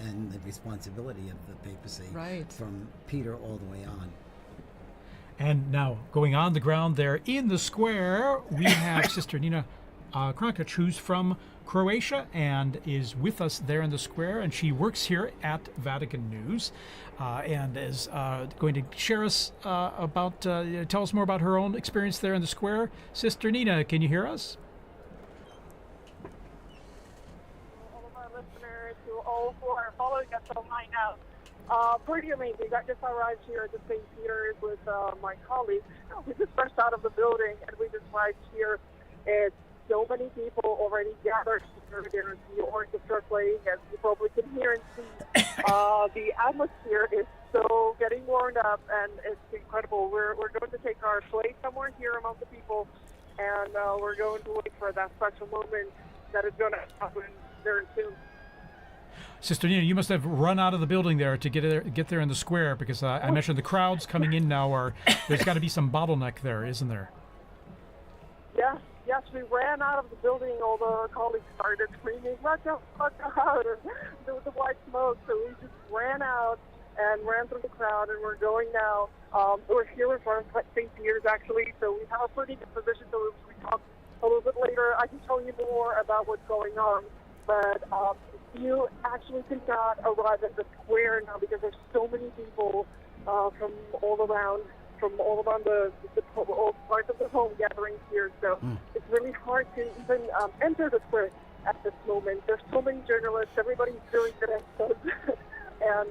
and the responsibility of the papacy Right. from Peter all the way on. And now, going on the ground there in the square, we have Sister Nina Kronic, who's from Croatia and is with us there in the square. And she works here at Vatican News and is going to share us tell us more about her own experience there in the square. Sister Nina, can you hear us? All of our listeners, to all who are following us online now. Pretty amazing. I just arrived here at the St. Peter's with my colleagues. We just rushed out of the building and we just arrived here. It's so many people already gathered here. There's the orchestra playing, as you probably can hear and see. The atmosphere is so getting warmed up, and it's incredible. We're going to take our place somewhere here among the people, and we're going to wait for that special moment that is going to happen very soon. Sister Nina, you must have run out of the building there to get there in the square, because I mentioned the crowds coming in now there's got to be some bottleneck there, isn't there? Yes, we ran out of the building. All the colleagues started screaming, "Watch out, watch out!" There was a white smoke, so we just ran out and ran through the crowd, and we're going now. We're here in front of St. Peter's, actually, so we have a pretty good position, so we talk a little bit later. I can tell you more about what's going on, but you actually cannot arrive at the square now because there's so many people from all around all parts of the home gathering here. So it's really hard to even enter the square at this moment. There's so many journalists. Everybody's doing their best and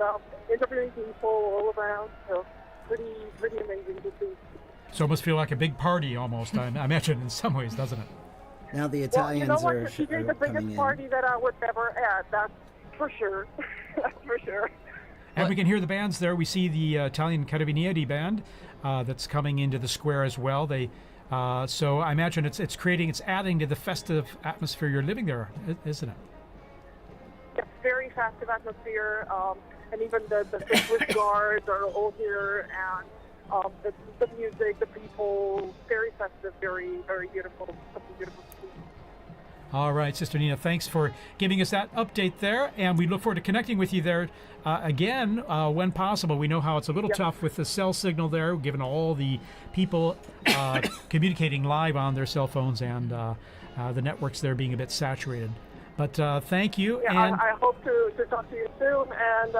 interviewing people all around. So pretty amazing to see. So it must feel like a big party almost, I imagine, in some ways, doesn't it? Now the Italians are coming in. the biggest party that I would ever add. That's for sure. That's for sure. And we can hear the bands there. We see the Italian Carabinieri band that's coming into the square as well. So I imagine it's adding to the festive atmosphere you're living there, isn't it? It's very festive atmosphere, and even the Swiss guards are all here, and the music, the people, very festive, very, very beautiful. Something beautiful to see. All right, Sister Nina, thanks for giving us that update there, and we look forward to connecting with you there again when possible. We know how it's a little tough with the cell signal there, given all the people communicating live on their cell phones and the networks there being a bit saturated. But thank you. Yeah, and I hope to talk to you soon, and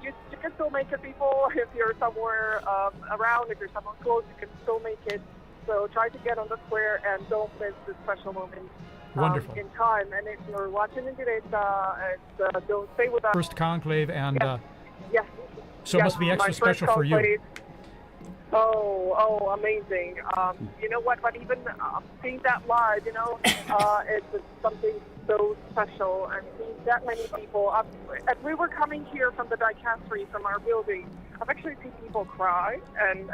you can still make it, people. If you're somewhere around, if you're somewhere close, you can still make it. So try to get on the square and don't miss this special moment. Wonderful. In time, and if you're watching in diretta, don't stay with us. First conclave, and yes. So it must be extra special for you. Oh, amazing. You know what? But even seeing that live, it's something so special, and seeing that many people. As we were coming here from the dicastery, from our building, I've actually seen people cry and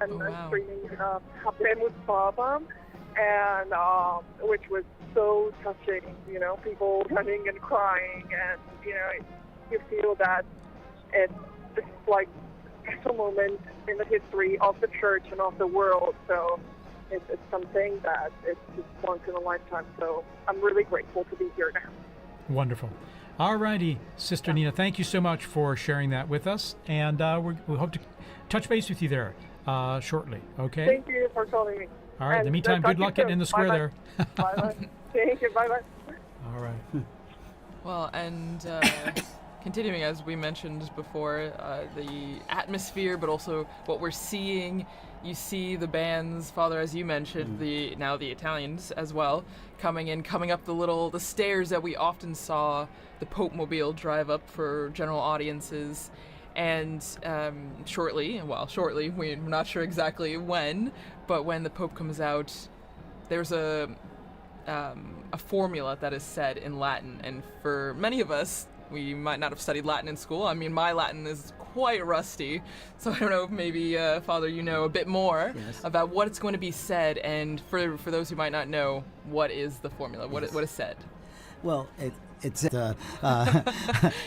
screaming, "Happy with Baba," and which was so touching, people running and crying, and, you feel that it's like a special moment in the history of the church and of the world. So it's something that it's just once in a lifetime. So I'm really grateful to be here now. Wonderful. All righty, Sister Nina, thank you so much for sharing that with us, and we hope to touch base with you there shortly, okay? Thank you for calling me. All right, in the meantime, good luck getting in the square there. Bye-bye. Thank you, bye-bye. All right. Well, and continuing, as we mentioned before, the atmosphere, but also what we're seeing. You see the bands, Father, as you mentioned, the Italians as well, coming up the stairs that we often saw the Pope Mobile drive up for general audiences. And shortly, we're not sure exactly when, but when the Pope comes out, there's a formula that is said in Latin. And for many of us, we might not have studied Latin in school. I mean, my Latin is quite rusty, so I don't know if maybe, Father, you know a bit more about what's going to be said. And for those who might not know, what is the formula? What is said? Well, it's a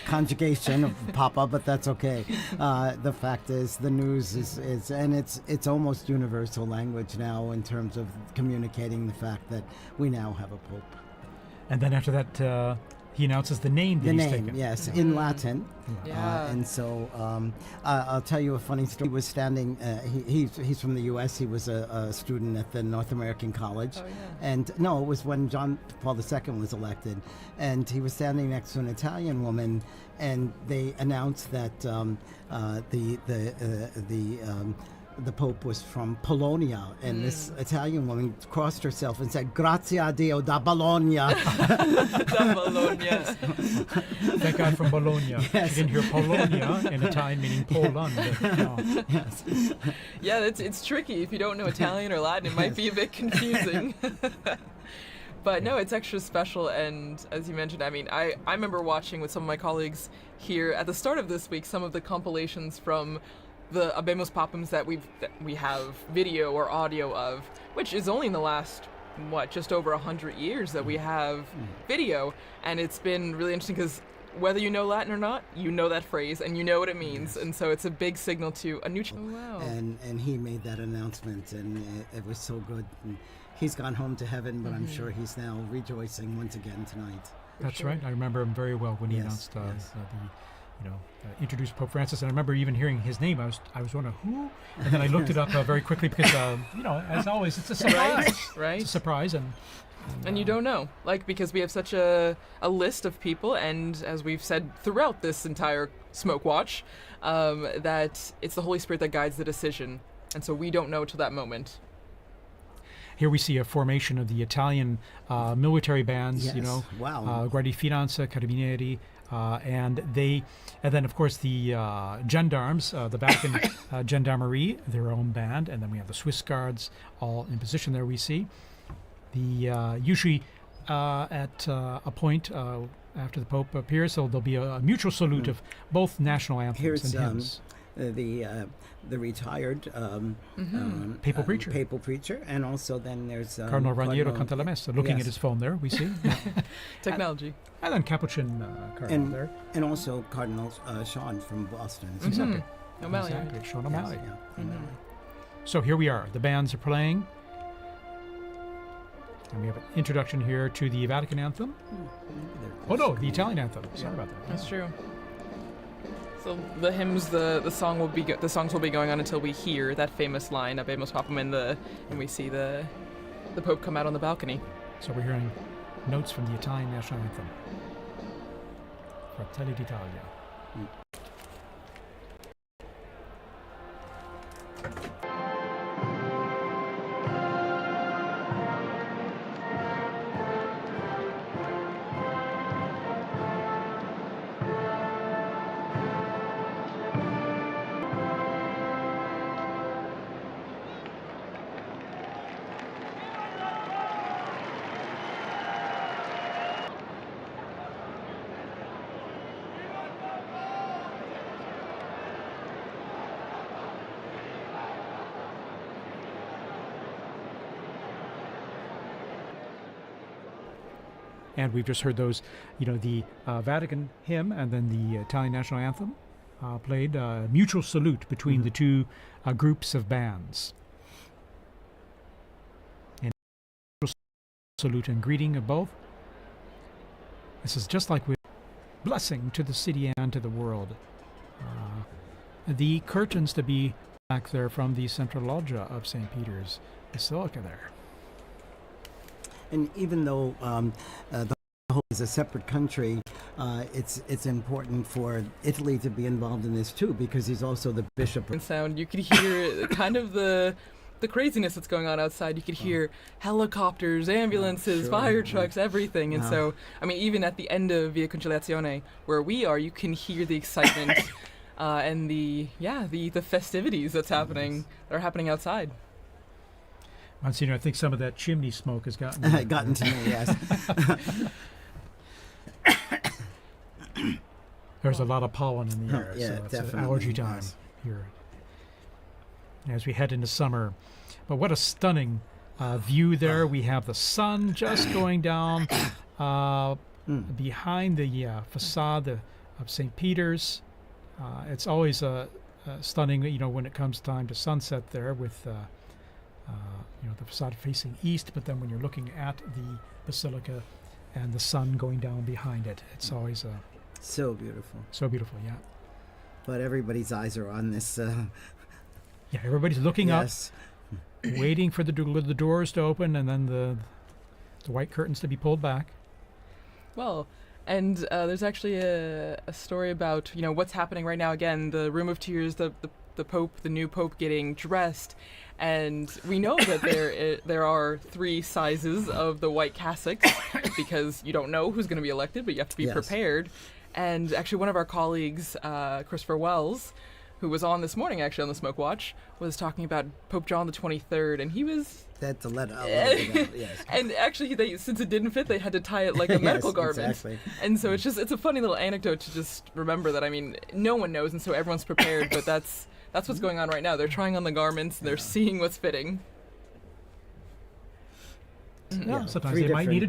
conjugation of Papa, but that's okay. The fact is, the news is and it's almost universal language now in terms of communicating the fact that we now have a pope. And then after that, he announces the name that The he's name, taken. yes, in Latin. Yeah. And so I'll tell you a funny story. He was standing, he's from the U.S. He was a student at the North American College. Oh, yeah. And no, it was when John Paul II was elected. And he was standing next to an Italian woman, and they announced that the Pope was from Polonia, and this Italian woman crossed herself and said, "Grazie a Dio da Bologna." Da Bologna. That guy from Bologna. Yes. She didn't hear Polonia in Italian meaning Poland. No. Yes. Yeah, it's tricky. If you don't know Italian or Latin, it might be a bit confusing. But no, it's extra special, and as you mentioned, I mean, I remember watching with some of my colleagues here at the start of this week some of the compilations from the Habemos Papums that we have video or audio of, which is only in the last, just over 100 years that we have video, and it's been really interesting because whether you know Latin or not, you know that phrase and you know what it means, and so it's a big signal to a new. Wow. And he made that announcement, and it was so good. And he's gone home to heaven, but I'm sure he's now rejoicing once again tonight. That's right. I remember him very well when he Yes, announced introduced Pope Francis, and I remember even hearing his name. I was wondering who, and then I looked it up very quickly because as always, it's a surprise. Right. It's a surprise, And you don't know, because we have such a list of people, and as we've said throughout this entire Smoke Watch, that it's the Holy Spirit that guides the decision, and so we don't know till that moment. Here we see a formation of the Italian military bands. Yes. Wow. Guardia di Finanza, Carabinieri, and then of course the gendarmes, the Vatican Gendarmerie, their own band, and then we have the Swiss Guards all in position there. We see the usually at a point after the Pope appears, so there'll be a mutual salute of both national anthems Here's and hymns. the retired Papal preacher. papal preacher, and also then there's Cardinal Raniero canta la messa, looking yes. at his phone there, we see. Technology. And then Capuchin Cardinal there. and also Cardinal Sean from Boston. Exactly. O'Malley. Exactly. Sean O'Malley. Yes, yeah, O'Malley. So here we are. The bands are playing. And we have an introduction here to the Vatican anthem. Oh no, the Italian anthem. Sorry about that. That's true. So the hymns, the songs will be going on until we hear that famous line, "Habemos Papum," and we see the Pope come out on the balcony. So we're hearing notes from the Italian national anthem. Fratelli d'Italia. And we've just heard those, the Vatican hymn and then the Italian national anthem played. Mutual salute between the two groups of bands. And mutual salute and greeting of both. This is just like with blessing to the city and to the world. The curtains to be back there from the central loggia of St. Peter's Basilica there. And even though the whole is a separate country, it's important for Italy to be involved in this too, because he's also the bishop. And sound, you could hear kind of the craziness that's going on outside. You could hear helicopters, ambulances, Sure, fire yeah. trucks, everything. And so, I mean, even at the end of Via Conciliazione, where we are, you can hear the excitement and the festivities that are happening outside. Monsignor, I think some of that chimney smoke has gotten gotten to me, yes. There's a lot of pollen in the air, yeah, so it's definitely, allergy time yes. here as we head into summer. But what a stunning view there. We have the sun just going down behind the facade of St. Peter's. It's always stunning, when it comes time to sunset there with the facade facing east, but then when you're looking at the basilica and the sun going down behind it. It's always So beautiful. so beautiful. Yeah. But everybody's eyes are on this. Yeah. Everybody's looking Yes. up, waiting for the doors to open, and then the white curtains to be pulled back. Well, and there's actually a story about what's happening right now. Again, the Room of Tears, the Pope, the new Pope getting dressed, and we know that there are 3 sizes of the white cassocks because you don't know who's going to be elected, but you have to be Yes. prepared. And actually, one of our colleagues, Christopher Wells, who was on this morning actually on the Smoke Watch, was talking about Pope John the 23rd, and he was. That's a let out. Yes. And actually, since it didn't fit, they had to tie it like a medical Yes, garment. exactly. And so it's a funny little anecdote to just remember that. I mean, no one knows, and so everyone's prepared. But that's what's going on right now. They're trying on the garments, and they're seeing what's fitting. Yeah, sometimes 3 they might need a